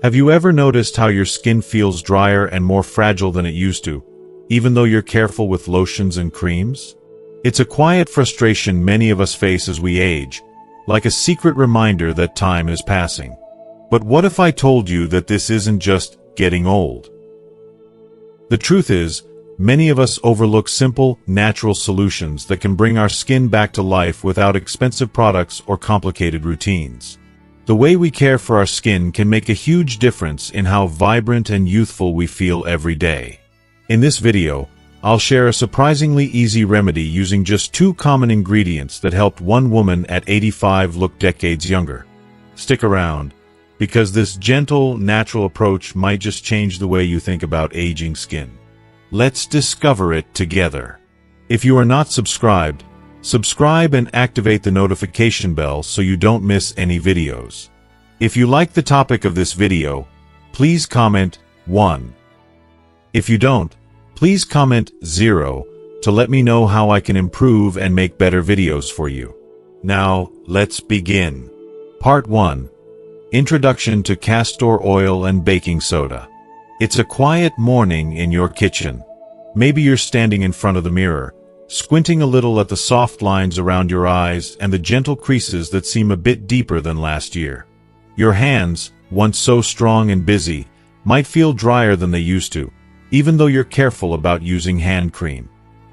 Have you ever noticed how your skin feels drier and more fragile than it used to, even though you're careful with lotions and creams? It's a quiet frustration many of us face as we age, like a secret reminder that time is passing. But what if I told you that this isn't just getting old? The truth is, many of us overlook simple, natural solutions that can bring our skin back to life without expensive products or complicated routines. The way we care for our skin can make a huge difference in how vibrant and youthful we feel every day. In this video, I'll share a surprisingly easy remedy using just 2 common ingredients that helped one woman at 85 look decades younger. Stick around, because this gentle, natural approach might just change the way you think about aging skin. Let's discover it together. If you are not subscribed, subscribe and activate the notification bell so you don't miss any videos. If you like the topic of this video, please comment 1. If you don't, please comment 0 to let me know how I can improve and make better videos for you. Now, let's begin. Part 1. Introduction to castor oil and baking soda. It's a quiet morning in your kitchen. Maybe you're standing in front of the mirror, squinting a little at the soft lines around your eyes and the gentle creases that seem a bit deeper than last year. Your hands, once so strong and busy, might feel drier than they used to, even though you're careful about using hand cream.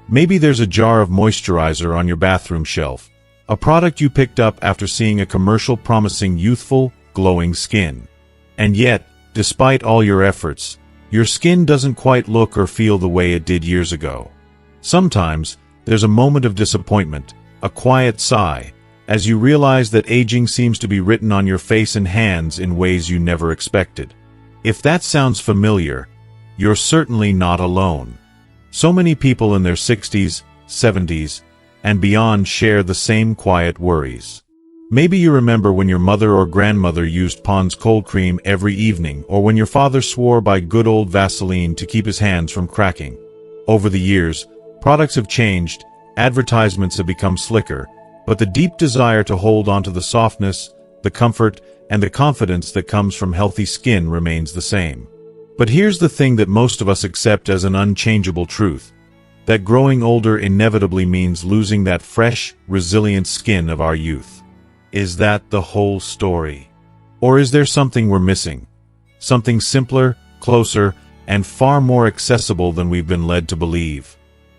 Maybe there's a jar of moisturizer on your bathroom shelf, a product you picked up after seeing a commercial promising youthful, glowing skin. And yet, despite all your efforts, your skin doesn't quite look or feel the way it did years ago. Sometimes, there's a moment of disappointment, a quiet sigh, as you realize that aging seems to be written on your face and hands in ways you never expected. If that sounds familiar, you're certainly not alone. So many people in their 60s, 70s, and beyond share the same quiet worries. Maybe you remember when your mother or grandmother used Pond's cold cream every evening, or when your father swore by good old Vaseline to keep his hands from cracking. Over the years, products have changed, advertisements have become slicker, but the deep desire to hold onto the softness, the comfort, and the confidence that comes from healthy skin remains the same. But here's the thing that most of us accept as an unchangeable truth: that growing older inevitably means losing that fresh, resilient skin of our youth. Is that the whole story? Or is there something we're missing? Something simpler, closer, and far more accessible than we've been led to believe?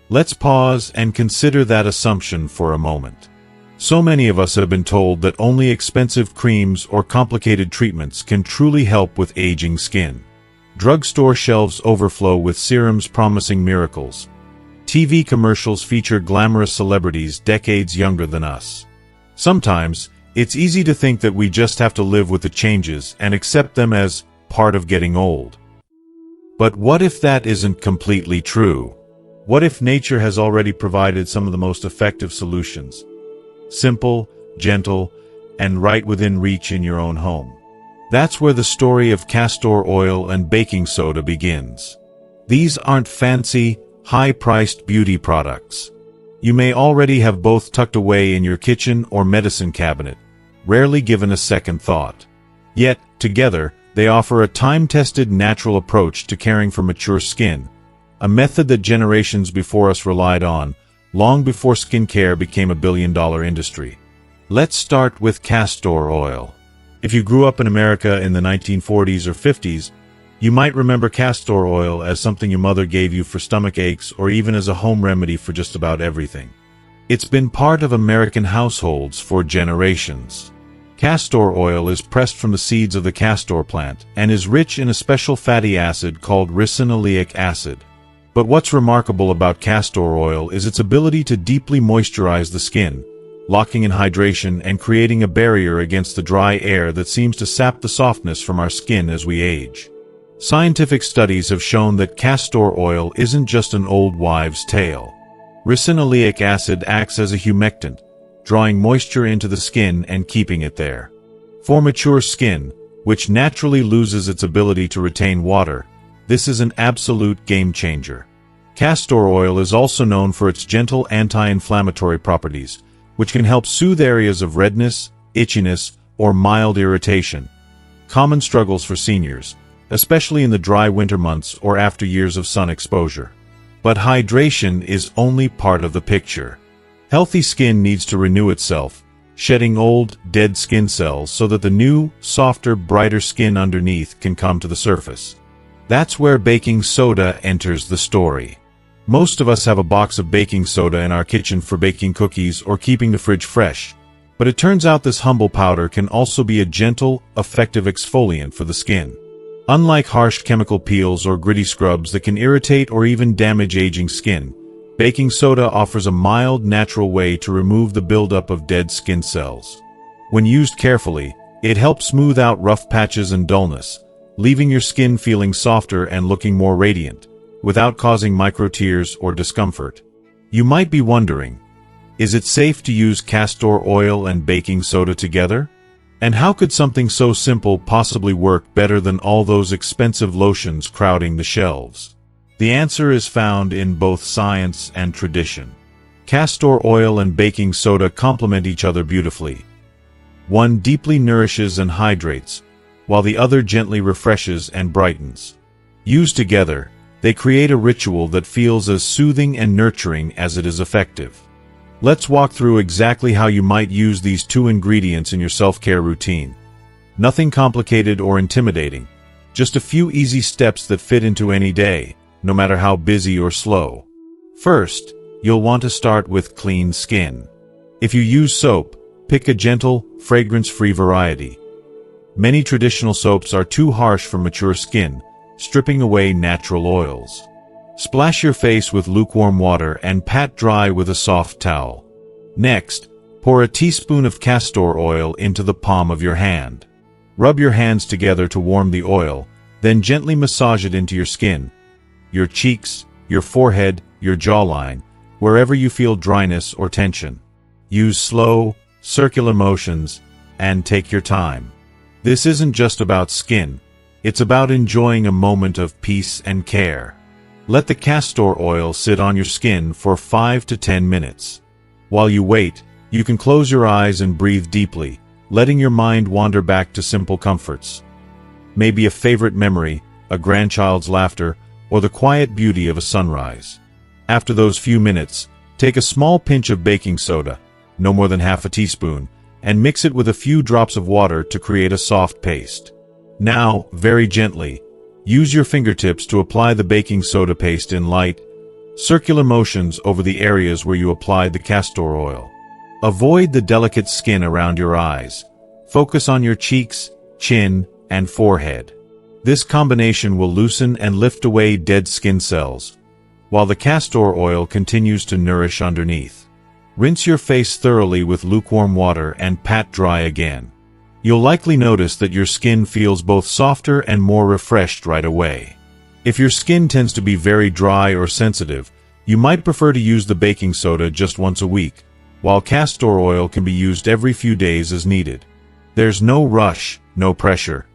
Let's pause and consider that assumption for a moment. So many of us have been told that only expensive creams or complicated treatments can truly help with aging skin. Drugstore shelves overflow with serums promising miracles. TV commercials feature glamorous celebrities decades younger than us. Sometimes, it's easy to think that we just have to live with the changes and accept them as part of getting old. But what if that isn't completely true? What if nature has already provided some of the most effective solutions? Simple, gentle, and right within reach in your own home. That's where the story of castor oil and baking soda begins. These aren't fancy, high-priced beauty products. You may already have both tucked away in your kitchen or medicine cabinet, rarely given a second thought. Yet, together, they offer a time-tested natural approach to caring for mature skin, a method that generations before us relied on, long before skincare became a billion-dollar industry. Let's start with castor oil. If you grew up in America in the 1940s or 50s, you might remember castor oil as something your mother gave you for stomach aches or even as a home remedy for just about everything. It's been part of American households for generations. Castor oil is pressed from the seeds of the castor plant and is rich in a special fatty acid called ricinoleic acid. But what's remarkable about castor oil is its ability to deeply moisturize the skin, locking in hydration and creating a barrier against the dry air that seems to sap the softness from our skin as we age. Scientific studies have shown that castor oil isn't just an old wives' tale. Ricinoleic acid acts as a humectant, drawing moisture into the skin and keeping it there. For mature skin, which naturally loses its ability to retain water, this is an absolute game changer. Castor oil is also known for its gentle anti-inflammatory properties, which can help soothe areas of redness, itchiness, or mild irritation. common struggles for seniors, especially in the dry winter months or after years of sun exposure. But hydration is only part of the picture. Healthy skin needs to renew itself, shedding old, dead skin cells so that the new, softer, brighter skin underneath can come to the surface. That's where baking soda enters the story. Most of us have a box of baking soda in our kitchen for baking cookies or keeping the fridge fresh, but it turns out this humble powder can also be a gentle, effective exfoliant for the skin. Unlike harsh chemical peels or gritty scrubs that can irritate or even damage aging skin, baking soda offers a mild, natural way to remove the buildup of dead skin cells. When used carefully, it helps smooth out rough patches and dullness, leaving your skin feeling softer and looking more radiant, without causing micro-tears or discomfort. You might be wondering, is it safe to use castor oil and baking soda together? And how could something so simple possibly work better than all those expensive lotions crowding the shelves? The answer is found in both science and tradition. Castor oil and baking soda complement each other beautifully. One deeply nourishes and hydrates, while the other gently refreshes and brightens. Used together, they create a ritual that feels as soothing and nurturing as it is effective. Let's walk through exactly how you might use these two ingredients in your self-care routine. Nothing complicated or intimidating, just a few easy steps that fit into any day, no matter how busy or slow. First, you'll want to start with clean skin. If you use soap, pick a gentle, fragrance-free variety. Many traditional soaps are too harsh for mature skin, stripping away natural oils. Splash your face with lukewarm water and pat dry with a soft towel. Next, pour a teaspoon of castor oil into the palm of your hand. Rub your hands together to warm the oil, then gently massage it into your skin, your cheeks, your forehead, your jawline, wherever you feel dryness or tension. Use slow, circular motions, and take your time. This isn't just about skin. It's about enjoying a moment of peace and care. Let the castor oil sit on your skin for 5 to 10 minutes. While you wait, you can close your eyes and breathe deeply, letting your mind wander back to simple comforts. Maybe a favorite memory, a grandchild's laughter, or the quiet beauty of a sunrise. After those few minutes, take a small pinch of baking soda, no more than half a teaspoon, and mix it with a few drops of water to create a soft paste. Now, very gently, use your fingertips to apply the baking soda paste in light, circular motions over the areas where you applied the castor oil. Avoid the delicate skin around your eyes. Focus on your cheeks, chin, and forehead. This combination will loosen and lift away dead skin cells, while the castor oil continues to nourish underneath. Rinse your face thoroughly with lukewarm water and pat dry again. You'll likely notice that your skin feels both softer and more refreshed right away. If your skin tends to be very dry or sensitive, you might prefer to use the baking soda just once a week, while castor oil can be used every few days as needed. There's no rush, no pressure.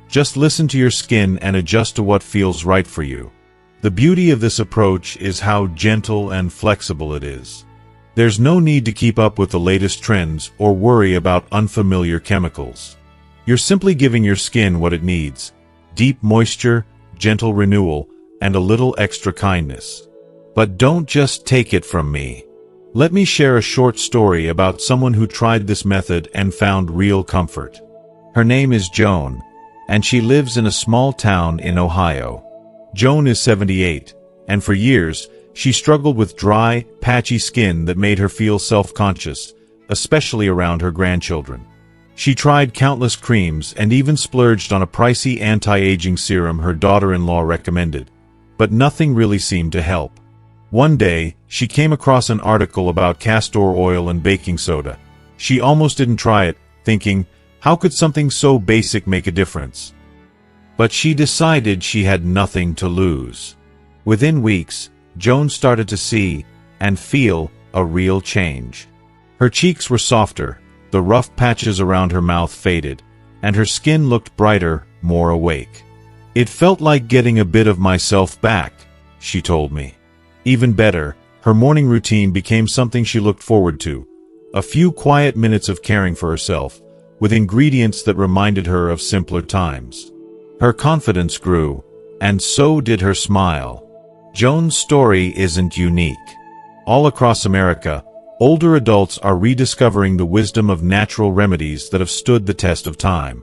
Just listen to your skin and adjust to what feels right for you. The beauty of this approach is how gentle and flexible it is. There's no need to keep up with the latest trends or worry about unfamiliar chemicals. You're simply giving your skin what it needs: deep moisture, gentle renewal, and a little extra kindness. But don't just take it from me. Let me share a short story about someone who tried this method and found real comfort. Her name is Joan, and she lives in a small town in Ohio. Joan is 78, and for years, she struggled with dry, patchy skin that made her feel self-conscious, especially around her grandchildren. She tried countless creams and even splurged on a pricey anti-aging serum her daughter-in-law recommended, but nothing really seemed to help. One day, she came across an article about castor oil and baking soda. She almost didn't try it, thinking, how could something so basic make a difference? But she decided she had nothing to lose. Within weeks, Joan started to see and feel a real change. Her cheeks were softer, the rough patches around her mouth faded, and her skin looked brighter, more awake. It felt like getting a bit of myself back, she told me. Even better, her morning routine became something she looked forward to. A few quiet minutes of caring for herself, with ingredients that reminded her of simpler times. Her confidence grew, and so did her smile. Joan's story isn't unique. All across America, older adults are rediscovering the wisdom of natural remedies that have stood the test of time.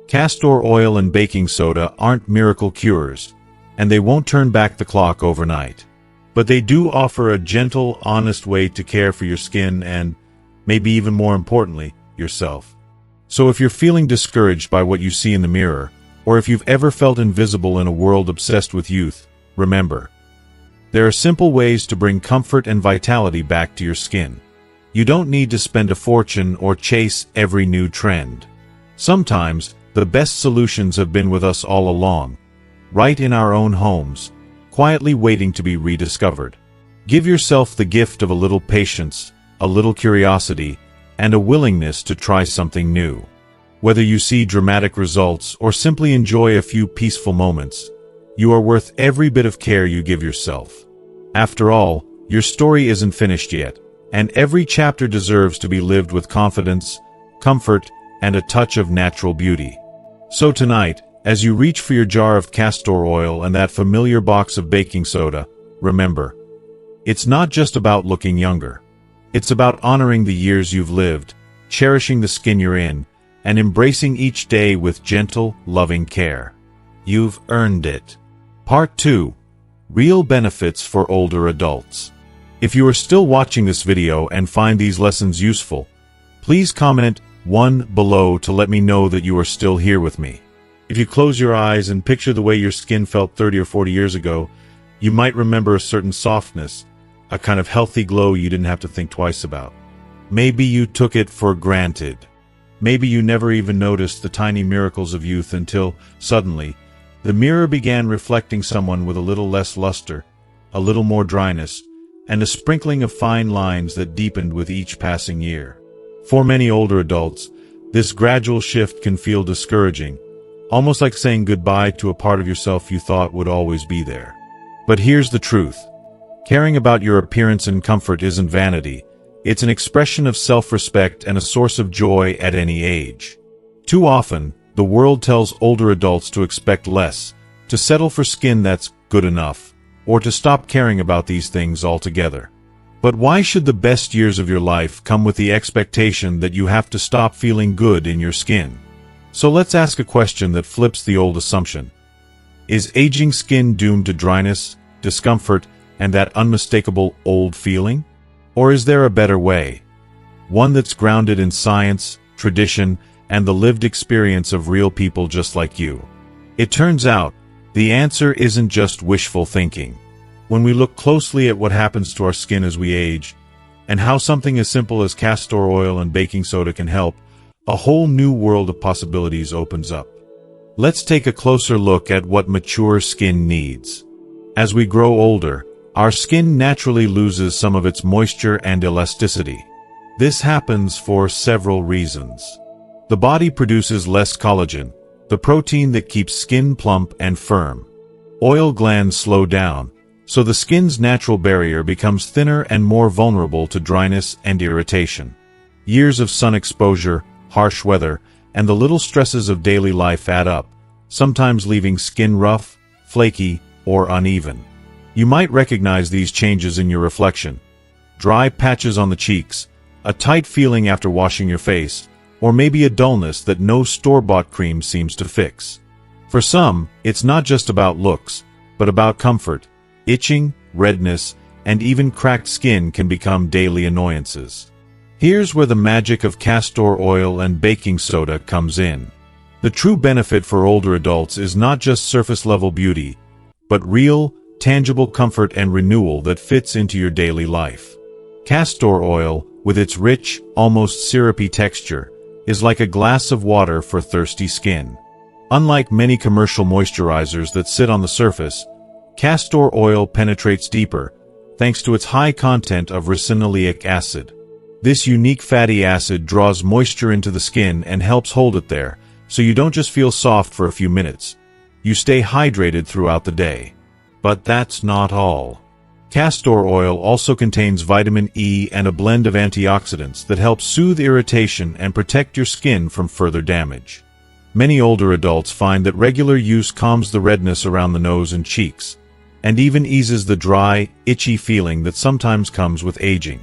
Castor oil and baking soda aren't miracle cures, and they won't turn back the clock overnight. But they do offer a gentle, honest way to care for your skin and, maybe even more importantly, yourself. So if you're feeling discouraged by what you see in the mirror, or if you've ever felt invisible in a world obsessed with youth, remember, there are simple ways to bring comfort and vitality back to your skin. You don't need to spend a fortune or chase every new trend. Sometimes, the best solutions have been with us all along, right in our own homes, quietly waiting to be rediscovered. Give yourself the gift of a little patience, a little curiosity, and a willingness to try something new. Whether you see dramatic results or simply enjoy a few peaceful moments, you are worth every bit of care you give yourself. After all, your story isn't finished yet, and every chapter deserves to be lived with confidence, comfort, and a touch of natural beauty. So tonight, as you reach for your jar of castor oil and that familiar box of baking soda, remember, it's not just about looking younger. It's about honoring the years you've lived, cherishing the skin you're in, and embracing each day with gentle, loving care. You've earned it. Part 2. Real benefits for older adults. If you are still watching this video and find these lessons useful, please comment 1 below to let me know that you are still here with me. If you close your eyes and picture the way your skin felt 30 or 40 years ago, you might remember a certain softness, a kind of healthy glow you didn't have to think twice about. Maybe you took it for granted. Maybe you never even noticed the tiny miracles of youth until, suddenly, the mirror began reflecting someone with a little less luster, a little more dryness, and a sprinkling of fine lines that deepened with each passing year. For many older adults, this gradual shift can feel discouraging, almost like saying goodbye to a part of yourself you thought would always be there. But here's the truth. Caring about your appearance and comfort isn't vanity. It's an expression of self-respect and a source of joy at any age. Too often, the world tells older adults to expect less, to settle for skin that's good enough, or to stop caring about these things altogether. But why should the best years of your life come with the expectation that you have to stop feeling good in your skin? So let's ask a question that flips the old assumption. Is aging skin doomed to dryness, discomfort, and that unmistakable old feeling? Or is there a better way? One that's grounded in science, tradition, and the lived experience of real people just like you. It turns out, the answer isn't just wishful thinking. When we look closely at what happens to our skin as we age, and how something as simple as castor oil and baking soda can help, a whole new world of possibilities opens up. Let's take a closer look at what mature skin needs. As we grow older, our skin naturally loses some of its moisture and elasticity. This happens for several reasons. The body produces less collagen, the protein that keeps skin plump and firm. Oil glands slow down, so the skin's natural barrier becomes thinner and more vulnerable to dryness and irritation. Years of sun exposure, harsh weather, and the little stresses of daily life add up, sometimes leaving skin rough, flaky, or uneven. You might recognize these changes in your reflection. Dry patches on the cheeks, a tight feeling after washing your face, or maybe a dullness that no store-bought cream seems to fix. For some, it's not just about looks, but about comfort. Itching, redness, and even cracked skin can become daily annoyances. Here's where the magic of castor oil and baking soda comes in. The true benefit for older adults is not just surface-level beauty, but real, tangible comfort and renewal that fits into your daily life. Castor oil, with its rich, almost syrupy texture, is like a glass of water for thirsty skin. Unlike many commercial moisturizers that sit on the surface, castor oil penetrates deeper, thanks to its high content of ricinoleic acid. This unique fatty acid draws moisture into the skin and helps hold it there, so you don't just feel soft for a few minutes. You stay hydrated throughout the day. But that's not all. Castor oil also contains vitamin E and a blend of antioxidants that help soothe irritation and protect your skin from further damage. Many older adults find that regular use calms the redness around the nose and cheeks, and even eases the dry, itchy feeling that sometimes comes with aging.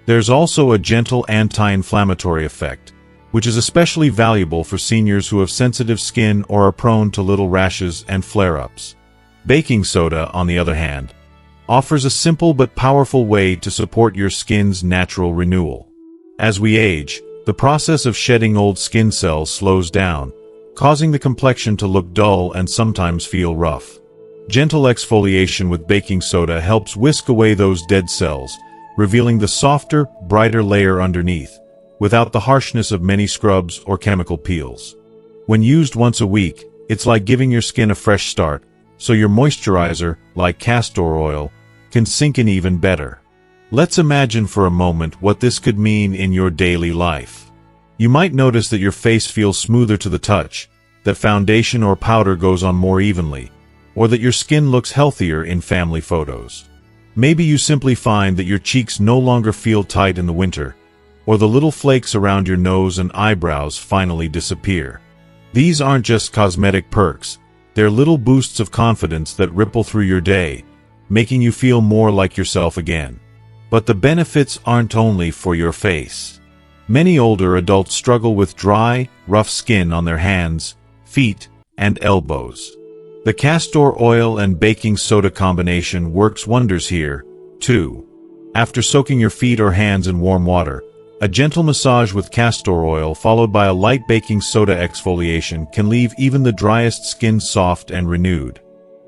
There's also a gentle anti-inflammatory effect, which is especially valuable for seniors who have sensitive skin or are prone to little rashes and flare-ups. Baking soda, on the other hand, offers a simple but powerful way to support your skin's natural renewal. As we age, the process of shedding old skin cells slows down, causing the complexion to look dull and sometimes feel rough. Gentle exfoliation with baking soda helps whisk away those dead cells, revealing the softer, brighter layer underneath, without the harshness of many scrubs or chemical peels. When used once a week, it's like giving your skin a fresh start, so your moisturizer, like castor oil, can sink in even better. Let's imagine for a moment what this could mean in your daily life. You might notice that your face feels smoother to the touch, that foundation or powder goes on more evenly, or that your skin looks healthier in family photos. Maybe you simply find that your cheeks no longer feel tight in the winter, or the little flakes around your nose and eyebrows finally disappear. These aren't just cosmetic perks, they're little boosts of confidence that ripple through your day, making you feel more like yourself again. But the benefits aren't only for your face. Many older adults struggle with dry, rough skin on their hands, feet, and elbows. The castor oil and baking soda combination works wonders here, too. After soaking your feet or hands in warm water, a gentle massage with castor oil followed by a light baking soda exfoliation can leave even the driest skin soft and renewed.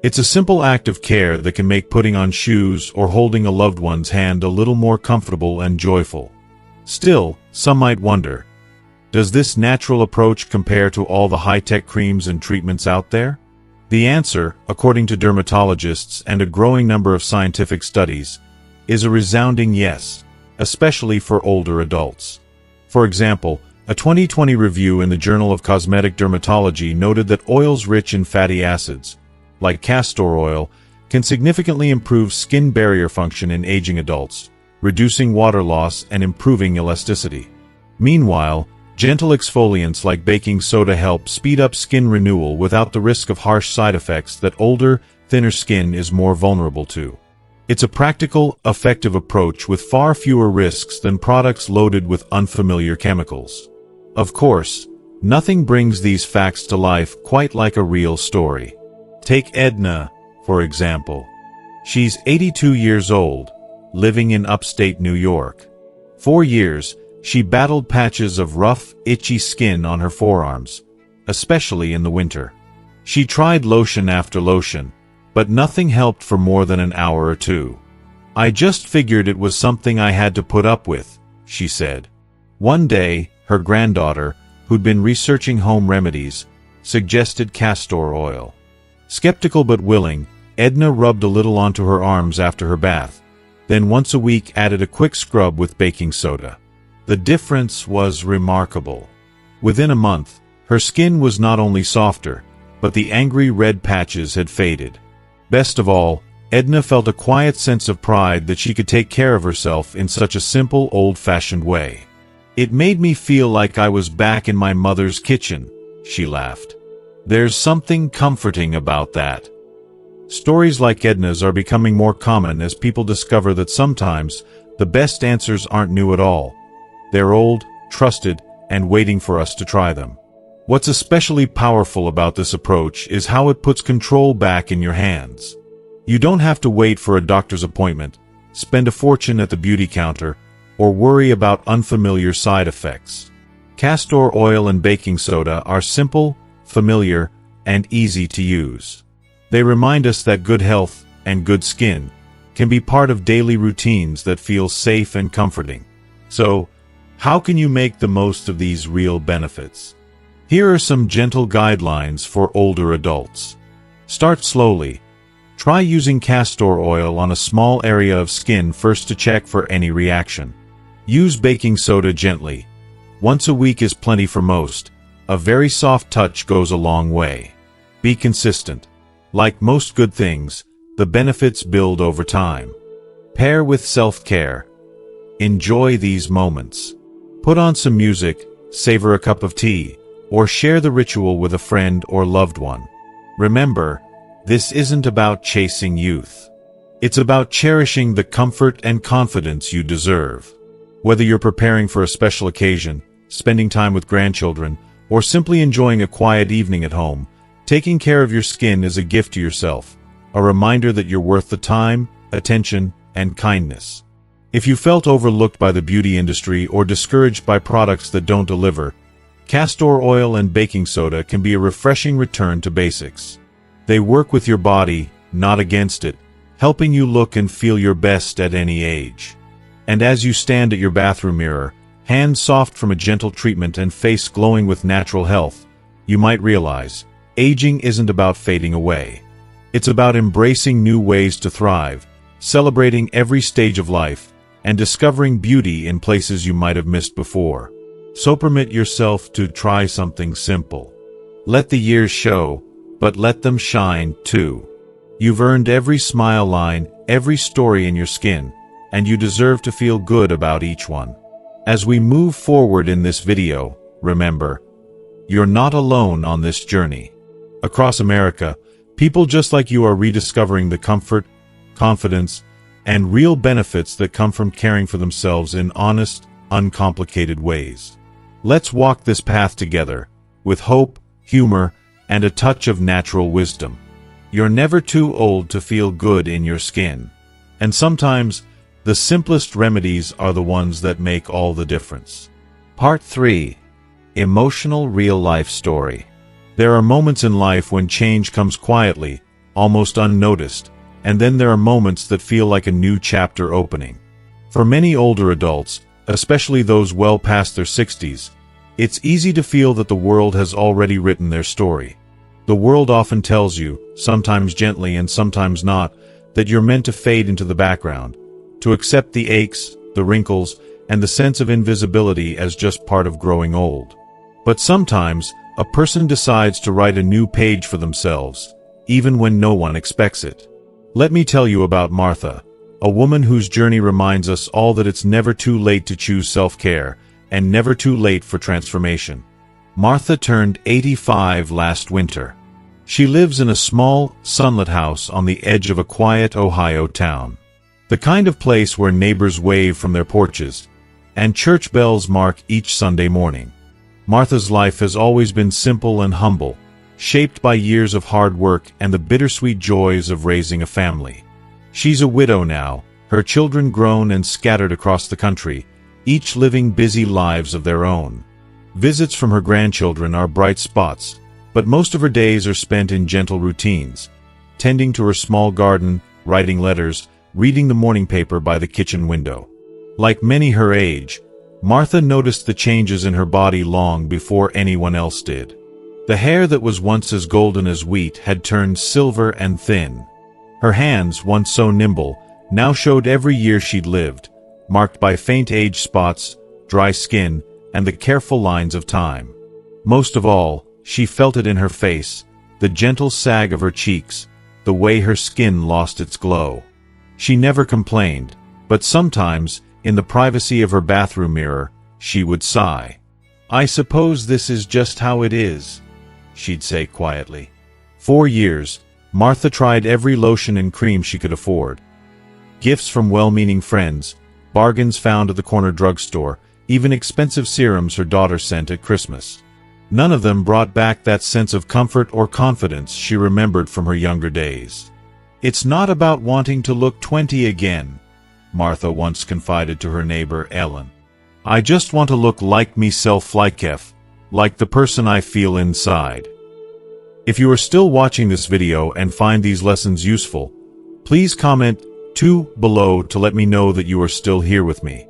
It's a simple act of care that can make putting on shoes or holding a loved one's hand a little more comfortable and joyful. Still, some might wonder, does this natural approach compare to all the high-tech creams and treatments out there? The answer, according to dermatologists and a growing number of scientific studies, is a resounding yes, especially for older adults. For example, a 2020 review in the Journal of Cosmetic Dermatology noted that oils rich in fatty acids, like castor oil, can significantly improve skin barrier function in aging adults, reducing water loss and improving elasticity. Meanwhile, gentle exfoliants like baking soda help speed up skin renewal without the risk of harsh side effects that older, thinner skin is more vulnerable to. It's a practical, effective approach with far fewer risks than products loaded with unfamiliar chemicals. Of course, nothing brings these facts to life quite like a real story. Take Edna, for example. She's 82 years old, living in upstate New York. For years, she battled patches of rough, itchy skin on her forearms, especially in the winter. She tried lotion after lotion, but nothing helped for more than an hour or two. "I just figured it was something I had to put up with," she said. One day, her granddaughter, who'd been researching home remedies, suggested castor oil. Skeptical but willing, Edna rubbed a little onto her arms after her bath, then once a week added a quick scrub with baking soda. The difference was remarkable. Within a month, her skin was not only softer, but the angry red patches had faded. Best of all, Edna felt a quiet sense of pride that she could take care of herself in such a simple, old-fashioned way. "It made me feel like I was back in my mother's kitchen," she laughed. There's something comforting about that. Stories like Edna's are becoming more common as people discover that sometimes the best answers aren't new at all. They're old, trusted, and waiting for us to try them. What's especially powerful about this approach is how it puts control back in your hands. You don't have to wait for a doctor's appointment, spend a fortune at the beauty counter, or worry about unfamiliar side effects. Castor oil and baking soda are simple, familiar, and easy to use. They remind us that good health and good skin can be part of daily routines that feel safe and comforting. So, how can you make the most of these real benefits? Here are some gentle guidelines for older adults. Start slowly. Try using castor oil on a small area of skin first to check for any reaction. Use baking soda gently. Once a week is plenty for most. A very soft touch goes a long way. Be consistent. Like most good things, the benefits build over time. Pair with self-care. Enjoy these moments. Put on some music, savor a cup of tea, or share the ritual with a friend or loved one. Remember, this isn't about chasing youth. It's about cherishing the comfort and confidence you deserve. Whether you're preparing for a special occasion, spending time with grandchildren, or simply enjoying a quiet evening at home, taking care of your skin is a gift to yourself, a reminder that you're worth the time, attention, and kindness. If you felt overlooked by the beauty industry or discouraged by products that don't deliver, castor oil and baking soda can be a refreshing return to basics. They work with your body, not against it, helping you look and feel your best at any age. And as you stand at your bathroom mirror, hands soft from a gentle treatment and face glowing with natural health, you might realize, aging isn't about fading away. It's about embracing new ways to thrive, celebrating every stage of life, and discovering beauty in places you might have missed before. So permit yourself to try something simple. Let the years show, but let them shine too. You've earned every smile line, every story in your skin, and you deserve to feel good about each one. As we move forward in this video, remember, you're not alone on this journey. Across America, people just like you are rediscovering the comfort, confidence, and real benefits that come from caring for themselves in honest, uncomplicated ways. Let's walk this path together, with hope, humor, and a touch of natural wisdom. You're never too old to feel good in your skin. And sometimes, the simplest remedies are the ones that make all the difference. Part 3. Emotional real-life story. There are moments in life when change comes quietly, almost unnoticed, and then there are moments that feel like a new chapter opening. For many older adults, especially those well past their 60s, it's easy to feel that the world has already written their story. The world often tells you, sometimes gently and sometimes not, that you're meant to fade into the background, to accept the aches, the wrinkles, and the sense of invisibility as just part of growing old. But sometimes, a person decides to write a new page for themselves, even when no one expects it. Let me tell you about Martha, a woman whose journey reminds us all that it's never too late to choose self-care, and never too late for transformation. Martha turned 85 last winter. She lives in a small, sunlit house on the edge of a quiet Ohio town. The kind of place where neighbors wave from their porches, and church bells mark each Sunday morning. Martha's life has always been simple and humble, shaped by years of hard work and the bittersweet joys of raising a family. She's a widow now, her children grown and scattered across the country, each living busy lives of their own. Visits from her grandchildren are bright spots, but most of her days are spent in gentle routines, tending to her small garden, writing letters, reading the morning paper by the kitchen window. Like many her age, Martha noticed the changes in her body long before anyone else did. The hair that was once as golden as wheat had turned silver and thin. Her hands, once so nimble, now showed every year she'd lived, marked by faint age spots, dry skin, and the careful lines of time. Most of all, she felt it in her face, the gentle sag of her cheeks, the way her skin lost its glow. She never complained, but sometimes, in the privacy of her bathroom mirror, she would sigh. "I suppose this is just how it is," she'd say quietly. For years, Martha tried every lotion and cream she could afford. Gifts from well-meaning friends, bargains found at the corner drugstore, even expensive serums her daughter sent at Christmas. None of them brought back that sense of comfort or confidence she remembered from her younger days. "It's not about wanting to look 20 again," Martha once confided to her neighbor Ellen. "I just want to look like meself, like the person I feel inside." If you are still watching this video and find these lessons useful, please comment 2 below to let me know that you are still here with me.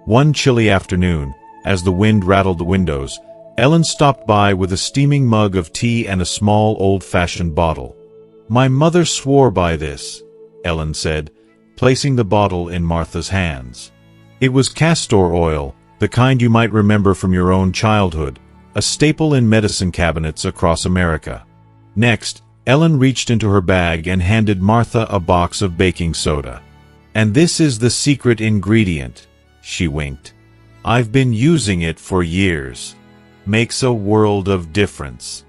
One chilly afternoon, as the wind rattled the windows, Ellen stopped by with a steaming mug of tea and a small old-fashioned bottle. "My mother swore by this," Ellen said, placing the bottle in Martha's hands. It was castor oil, the kind you might remember from your own childhood, a staple in medicine cabinets across America. Next, Ellen reached into her bag and handed Martha a box of baking soda. And this is the secret ingredient, she winked. I've been using it for years. Makes a world of difference.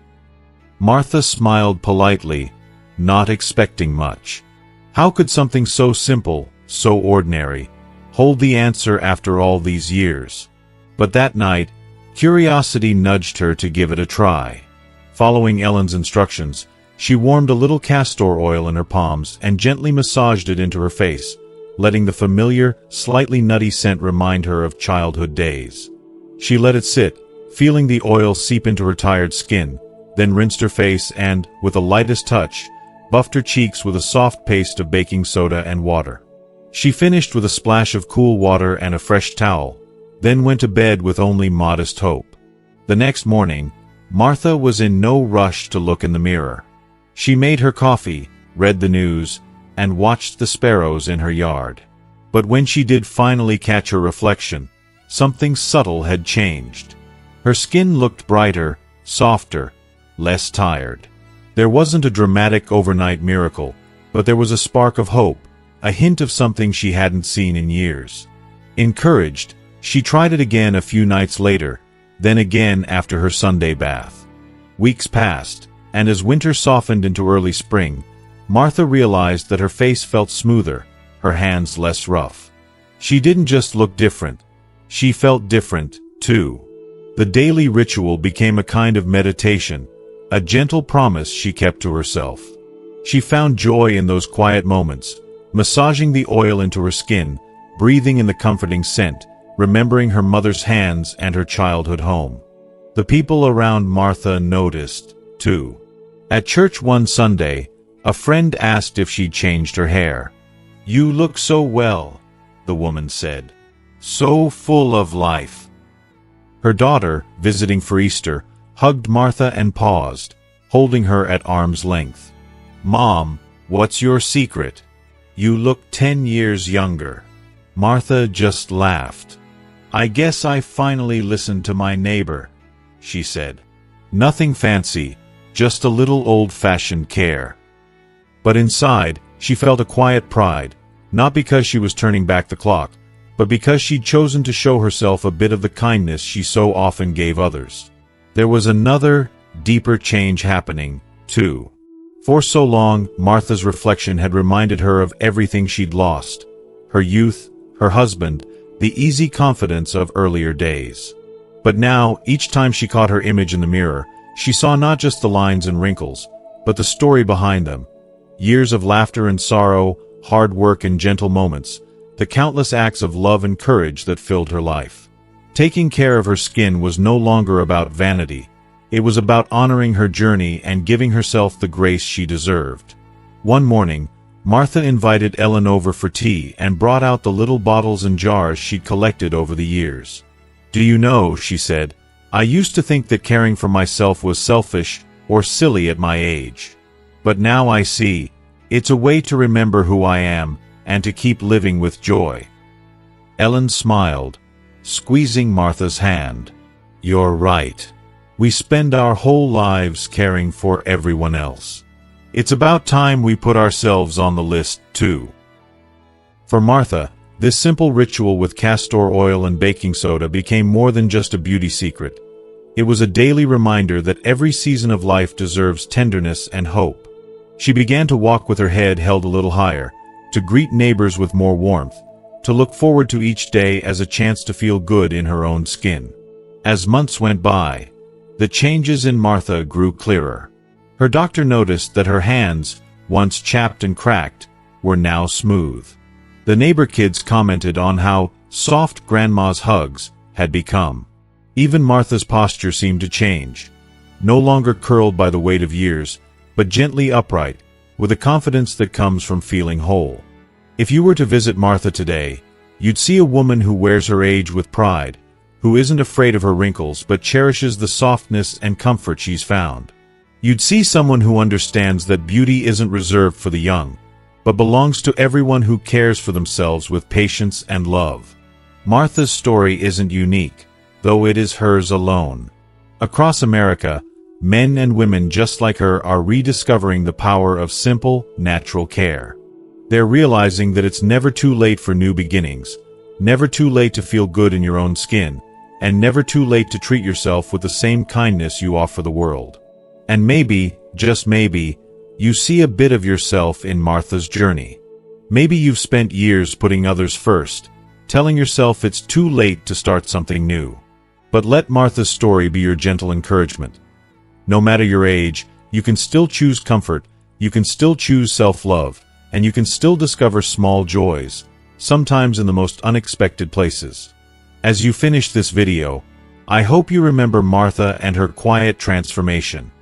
Martha smiled politely, not expecting much. How could something so simple, so ordinary, hold the answer after all these years? But that night, curiosity nudged her to give it a try. Following Ellen's instructions, she warmed a little castor oil in her palms and gently massaged it into her face, letting the familiar, slightly nutty scent remind her of childhood days. She let it sit, feeling the oil seep into her tired skin, then rinsed her face and, with the lightest touch, buffed her cheeks with a soft paste of baking soda and water. She finished with a splash of cool water and a fresh towel, then went to bed with only modest hope. The next morning, Martha was in no rush to look in the mirror. She made her coffee, read the news, and watched the sparrows in her yard. But when she did finally catch her reflection, something subtle had changed. Her skin looked brighter, softer, less tired. There wasn't a dramatic overnight miracle, but there was a spark of hope, a hint of something she hadn't seen in years. Encouraged, she tried it again a few nights later, then again after her Sunday bath. Weeks passed, and as winter softened into early spring, Martha realized that her face felt smoother, her hands less rough. She didn't just look different. She felt different, too. The daily ritual became a kind of meditation, a gentle promise she kept to herself. She found joy in those quiet moments, massaging the oil into her skin, breathing in the comforting scent, remembering her mother's hands and her childhood home. The people around Martha noticed, too. At church one Sunday, a friend asked if she'd changed her hair. "You look so well," the woman said. "So full of life." Her daughter, visiting for Easter, hugged Martha and paused, holding her at arm's length. "Mom, what's your secret? You look 10 years younger." Martha just laughed. "I guess I finally listened to my neighbor," she said. "Nothing fancy, just a little old-fashioned care." But inside, she felt a quiet pride, not because she was turning back the clock, but because she'd chosen to show herself a bit of the kindness she so often gave others. There was another, deeper change happening, too. For so long, Martha's reflection had reminded her of everything she'd lost: her youth, her husband, the easy confidence of earlier days. But now, each time she caught her image in the mirror, she saw not just the lines and wrinkles, but the story behind them. Years of laughter and sorrow, hard work and gentle moments, the countless acts of love and courage that filled her life. Taking care of her skin was no longer about vanity. It was about honoring her journey and giving herself the grace she deserved. One morning, Martha invited Ellen over for tea and brought out the little bottles and jars she'd collected over the years. "Do you know," she said, "I used to think that caring for myself was selfish or silly at my age. But now I see, it's a way to remember who I am and to keep living with joy." Ellen smiled, squeezing Martha's hand. "You're right. We spend our whole lives caring for everyone else. It's about time we put ourselves on the list, too." For Martha, this simple ritual with castor oil and baking soda became more than just a beauty secret. It was a daily reminder that every season of life deserves tenderness and hope. She began to walk with her head held a little higher, to greet neighbors with more warmth, to look forward to each day as a chance to feel good in her own skin. As months went by, the changes in Martha grew clearer. Her doctor noticed that her hands, once chapped and cracked, were now smooth. The neighbor kids commented on how soft Grandma's hugs had become. Even Martha's posture seemed to change, no longer curled by the weight of years, but gently upright, with a confidence that comes from feeling whole. If you were to visit Martha today, you'd see a woman who wears her age with pride, who isn't afraid of her wrinkles but cherishes the softness and comfort she's found. You'd see someone who understands that beauty isn't reserved for the young, but belongs to everyone who cares for themselves with patience and love. Martha's story isn't unique, though it is hers alone. Across America, men and women just like her are rediscovering the power of simple, natural care. They're realizing that it's never too late for new beginnings, never too late to feel good in your own skin, and never too late to treat yourself with the same kindness you offer the world. And maybe, just maybe, you see a bit of yourself in Martha's journey. Maybe you've spent years putting others first, telling yourself it's too late to start something new. But let Martha's story be your gentle encouragement. No matter your age, you can still choose comfort, you can still choose self-love, and you can still discover small joys, sometimes in the most unexpected places. As you finish this video, I hope you remember Martha and her quiet transformation.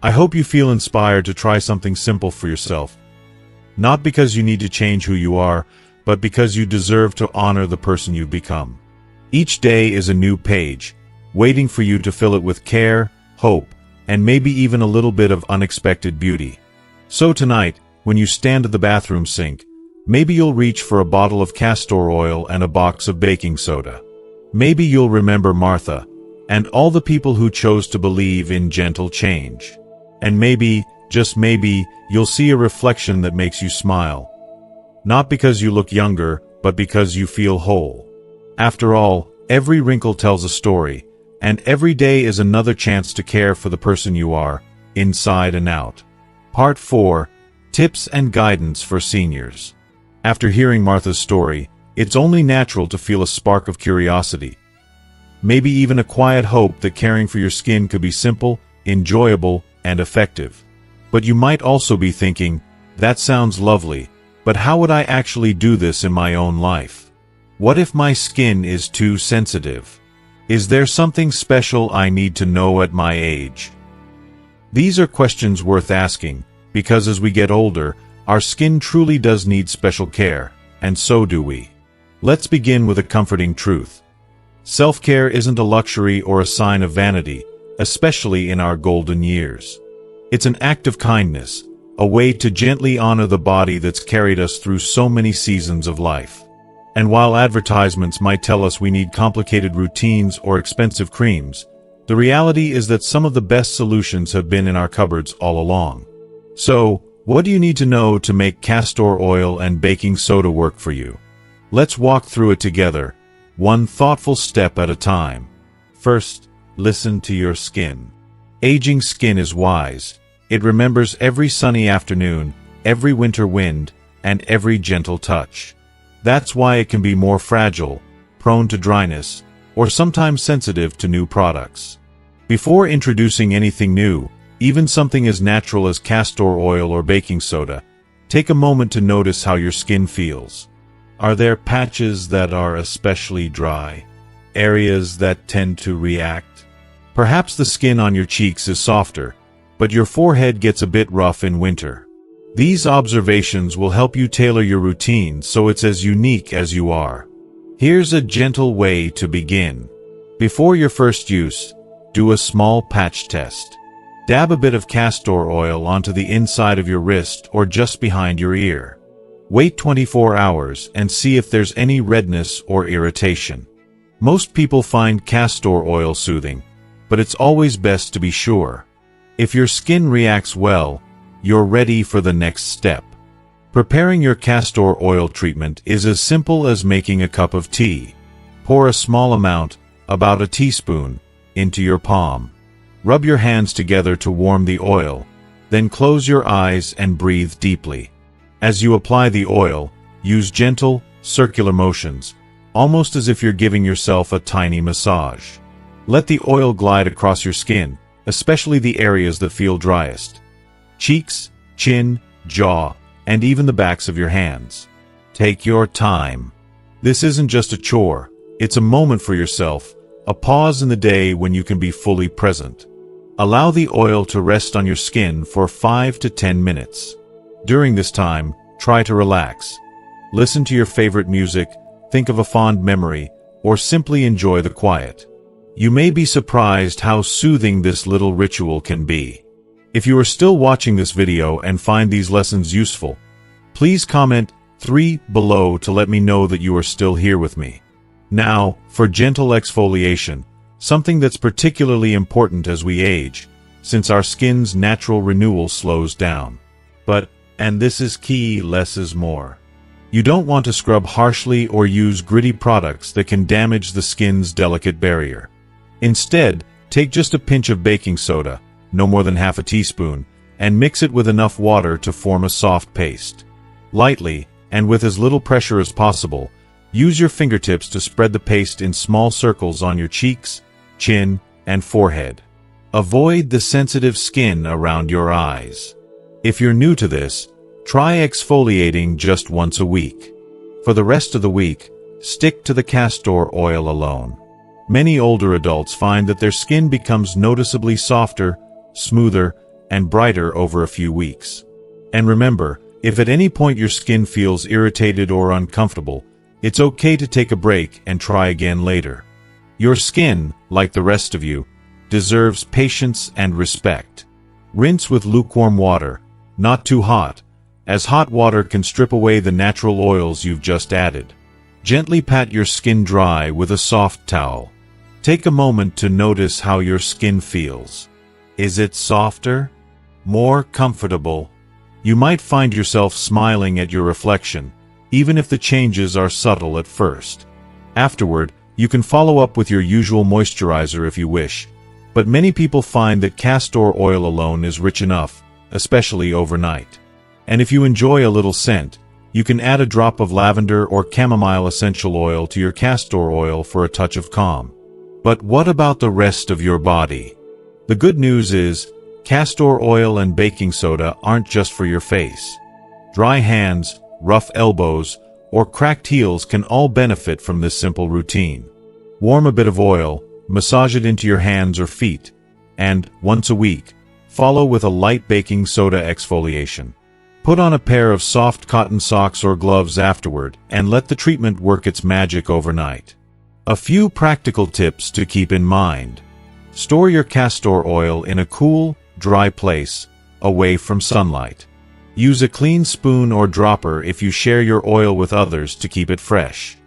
I hope you feel inspired to try something simple for yourself. Not because you need to change who you are, but because you deserve to honor the person you've become. Each day is a new page, waiting for you to fill it with care, hope, and maybe even a little bit of unexpected beauty. So tonight, when you stand at the bathroom sink, maybe you'll reach for a bottle of castor oil and a box of baking soda. Maybe you'll remember Martha, and all the people who chose to believe in gentle change. And maybe, just maybe, you'll see a reflection that makes you smile. Not because you look younger, but because you feel whole. After all, every wrinkle tells a story, and every day is another chance to care for the person you are, inside and out. Part 4. Tips and Guidance for Seniors. After hearing Martha's story, it's only natural to feel a spark of curiosity. Maybe even a quiet hope that caring for your skin could be simple, enjoyable, and effective. But you might also be thinking, that sounds lovely, but how would I actually do this in my own life? What if my skin is too sensitive? Is there something special I need to know at my age? These are questions worth asking, because as we get older, our skin truly does need special care, and so do we. Let's begin with a comforting truth. Self-care isn't a luxury or a sign of vanity, especially in our golden years. It's an act of kindness, a way to gently honor the body that's carried us through so many seasons of life. And while advertisements might tell us we need complicated routines or expensive creams, the reality is that some of the best solutions have been in our cupboards all along. So, what do you need to know to make castor oil and baking soda work for you? Let's walk through it together, one thoughtful step at a time. First, listen to your skin. Aging skin is wise. It remembers every sunny afternoon, every winter wind, and every gentle touch. That's why it can be more fragile, prone to dryness, or sometimes sensitive to new products. Before introducing anything new, even something as natural as castor oil or baking soda, take a moment to notice how your skin feels. Are there patches that are especially dry? Areas that tend to react? Perhaps the skin on your cheeks is softer, but your forehead gets a bit rough in winter. These observations will help you tailor your routine so it's as unique as you are. Here's a gentle way to begin. Before your first use, do a small patch test. Dab a bit of castor oil onto the inside of your wrist or just behind your ear. Wait 24 hours and see if there's any redness or irritation. Most people find castor oil soothing, but it's always best to be sure. If your skin reacts well, you're ready for the next step. Preparing your castor oil treatment is as simple as making a cup of tea. Pour a small amount, about a teaspoon, into your palm. Rub your hands together to warm the oil, then close your eyes and breathe deeply. As you apply the oil, use gentle, circular motions, almost as if you're giving yourself a tiny massage. Let the oil glide across your skin, especially the areas that feel driest. Cheeks, chin, jaw, and even the backs of your hands. Take your time. This isn't just a chore, it's a moment for yourself, a pause in the day when you can be fully present. Allow the oil to rest on your skin for 5 to 10 minutes. During this time, try to relax. Listen to your favorite music, think of a fond memory, or simply enjoy the quiet. You may be surprised how soothing this little ritual can be. If you are still watching this video and find these lessons useful, please comment 3 below to let me know that you are still here with me. Now, for gentle exfoliation, something that's particularly important as we age, since our skin's natural renewal slows down. But And this is key, less is more. You don't want to scrub harshly or use gritty products that can damage the skin's delicate barrier. Instead, take just a pinch of baking soda, no more than half a teaspoon, and mix it with enough water to form a soft paste. Lightly, and with as little pressure as possible, use your fingertips to spread the paste in small circles on your cheeks, chin, and forehead. Avoid the sensitive skin around your eyes. If you're new to this, try exfoliating just once a week. For the rest of the week, stick to the castor oil alone. Many older adults find that their skin becomes noticeably softer, smoother, and brighter over a few weeks. And remember, if at any point your skin feels irritated or uncomfortable, it's okay to take a break and try again later. Your skin, like the rest of you, deserves patience and respect. Rinse with lukewarm water, not too hot, as hot water can strip away the natural oils you've just added. Gently pat your skin dry with a soft towel. Take a moment to notice how your skin feels. Is it softer? More comfortable? You might find yourself smiling at your reflection, even if the changes are subtle at first. Afterward, you can follow up with your usual moisturizer if you wish, but many people find that castor oil alone is rich enough, especially overnight. And if you enjoy a little scent, you can add a drop of lavender or chamomile essential oil to your castor oil for a touch of calm. But what about the rest of your body? The good news is, castor oil and baking soda aren't just for your face. Dry hands, rough elbows, or cracked heels can all benefit from this simple routine. Warm a bit of oil, massage it into your hands or feet, and, once a week, follow with a light baking soda exfoliation. Put on a pair of soft cotton socks or gloves afterward, and let the treatment work its magic overnight. A few practical tips to keep in mind. Store your castor oil in a cool, dry place, away from sunlight. Use a clean spoon or dropper if you share your oil with others to keep it fresh.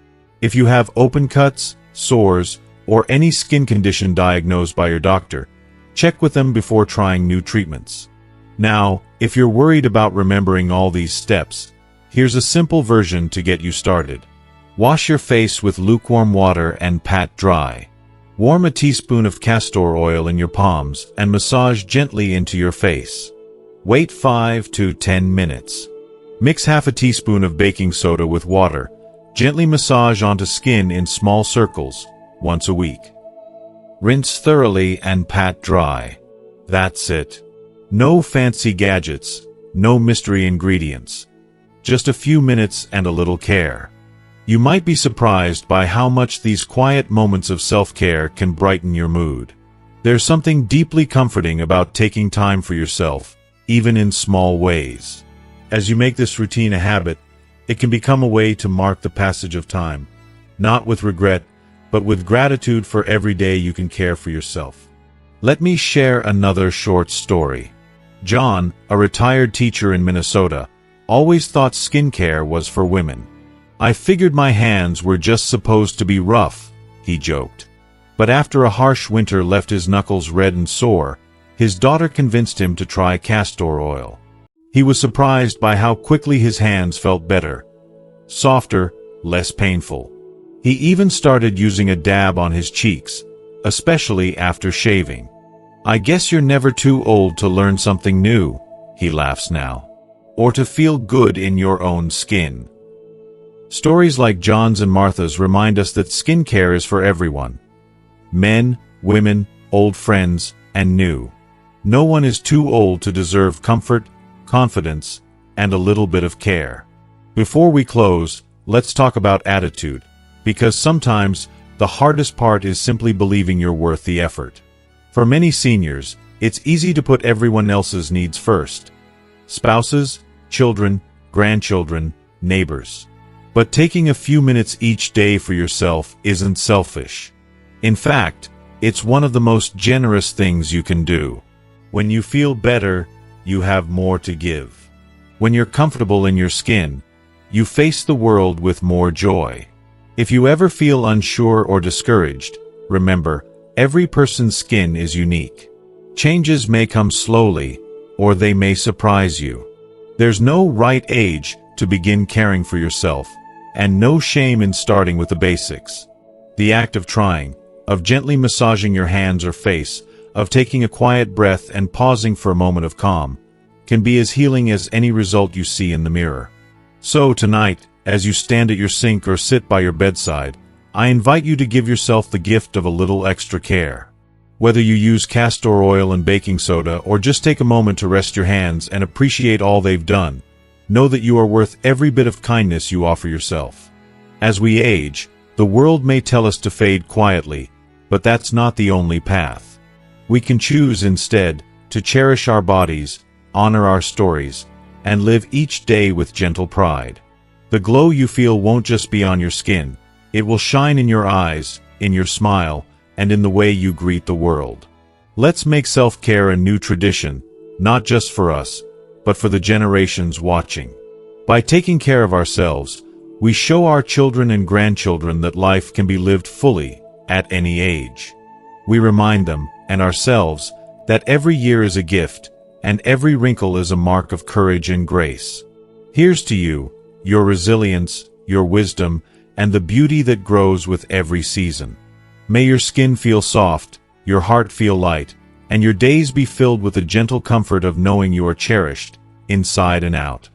If you have open cuts, sores, or any skin condition diagnosed by your doctor, check with them before trying new treatments. Now, if you're worried about remembering all these steps, here's a simple version to get you started. Wash your face with lukewarm water and pat dry. Warm a teaspoon of castor oil in your palms and massage gently into your face. Wait 5 to 10 minutes. Mix half a teaspoon of baking soda with water. Gently massage onto skin in small circles, once a week. Rinse thoroughly and pat dry. That's it. No fancy gadgets, no mystery ingredients. Just a few minutes and a little care. You might be surprised by how much these quiet moments of self-care can brighten your mood. There's something deeply comforting about taking time for yourself, even in small ways. As you make this routine a habit, it can become a way to mark the passage of time, not with regret, but with gratitude for every day you can care for yourself. Let me share another short story. John, a retired teacher in Minnesota, always thought skincare was for women. I figured my hands were just supposed to be rough, he joked. But after a harsh winter left his knuckles red and sore, his daughter convinced him to try castor oil. He was surprised by how quickly his hands felt better, softer, less painful. He even started using a dab on his cheeks, especially after shaving. I guess you're never too old to learn something new, he laughs now, or to feel good in your own skin. Stories like John's and Martha's remind us that skincare is for everyone. Men, women, old friends, and new. No one is too old to deserve comfort, confidence, and a little bit of care. Before we close, let's talk about attitude, because sometimes the hardest part is simply believing you're worth the effort. For many seniors, it's easy to put everyone else's needs first. Spouses, children, grandchildren, neighbors. But taking a few minutes each day for yourself isn't selfish. In fact, it's one of the most generous things you can do. When you feel better, you have more to give. When you're comfortable in your skin, you face the world with more joy. If you ever feel unsure or discouraged, remember, every person's skin is unique. Changes may come slowly, or they may surprise you. There's no right age to begin caring for yourself, and no shame in starting with the basics. The act of trying, of gently massaging your hands or face, of taking a quiet breath and pausing for a moment of calm, can be as healing as any result you see in the mirror. So tonight, as you stand at your sink or sit by your bedside, I invite you to give yourself the gift of a little extra care. Whether you use castor oil and baking soda or just take a moment to rest your hands and appreciate all they've done, know that you are worth every bit of kindness you offer yourself. As we age, the world may tell us to fade quietly, but that's not the only path. We can choose instead to cherish our bodies, honor our stories, and live each day with gentle pride. The glow you feel won't just be on your skin, it will shine in your eyes, in your smile, and in the way you greet the world. Let's make self-care a new tradition, not just for us, but for the generations watching. By taking care of ourselves, we show our children and grandchildren that life can be lived fully, at any age. We remind them, and ourselves, that every year is a gift, and every wrinkle is a mark of courage and grace. Here's to you, your resilience, your wisdom, and the beauty that grows with every season. May your skin feel soft, your heart feel light, and your days be filled with the gentle comfort of knowing you are cherished, inside and out.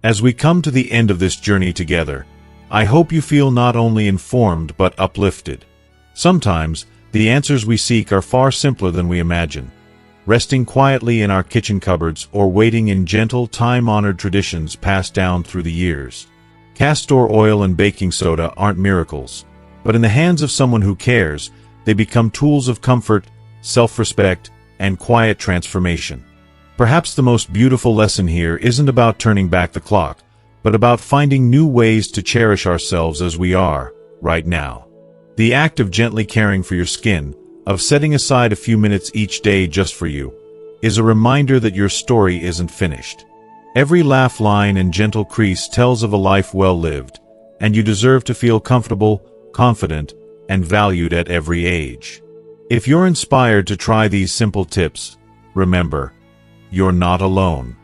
As we come to the end of this journey together, I hope you feel not only informed but uplifted. Sometimes, the answers we seek are far simpler than we imagine. Resting quietly in our kitchen cupboards or waiting in gentle, time-honored traditions passed down through the years. Castor oil and baking soda aren't miracles, but in the hands of someone who cares, they become tools of comfort, self-respect, and quiet transformation. Perhaps the most beautiful lesson here isn't about turning back the clock, but about finding new ways to cherish ourselves as we are, right now. The act of gently caring for your skin, of setting aside a few minutes each day just for you, is a reminder that your story isn't finished. Every laugh line and gentle crease tells of a life well lived, and you deserve to feel comfortable, confident, and valued at every age. If you're inspired to try these simple tips, remember, you're not alone.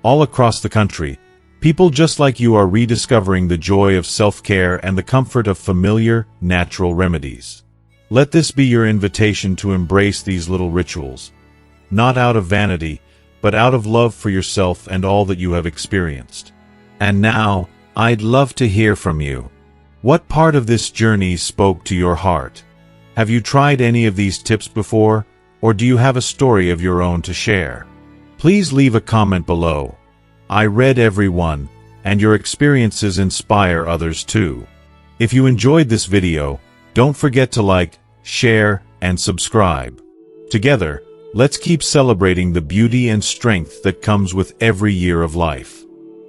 All across the country, people just like you are rediscovering the joy of self-care and the comfort of familiar, natural remedies. Let this be your invitation to embrace these little rituals, not out of vanity, but out of love for yourself and all that you have experienced. And now, I'd love to hear from you. What part of this journey spoke to your heart? Have you tried any of these tips before, or do you have a story of your own to share? Please leave a comment below. I read every one, and your experiences inspire others too. If you enjoyed this video, don't forget to like, share, and subscribe. Together, let's keep celebrating the beauty and strength that comes with every year of life.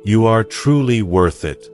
You are truly worth it.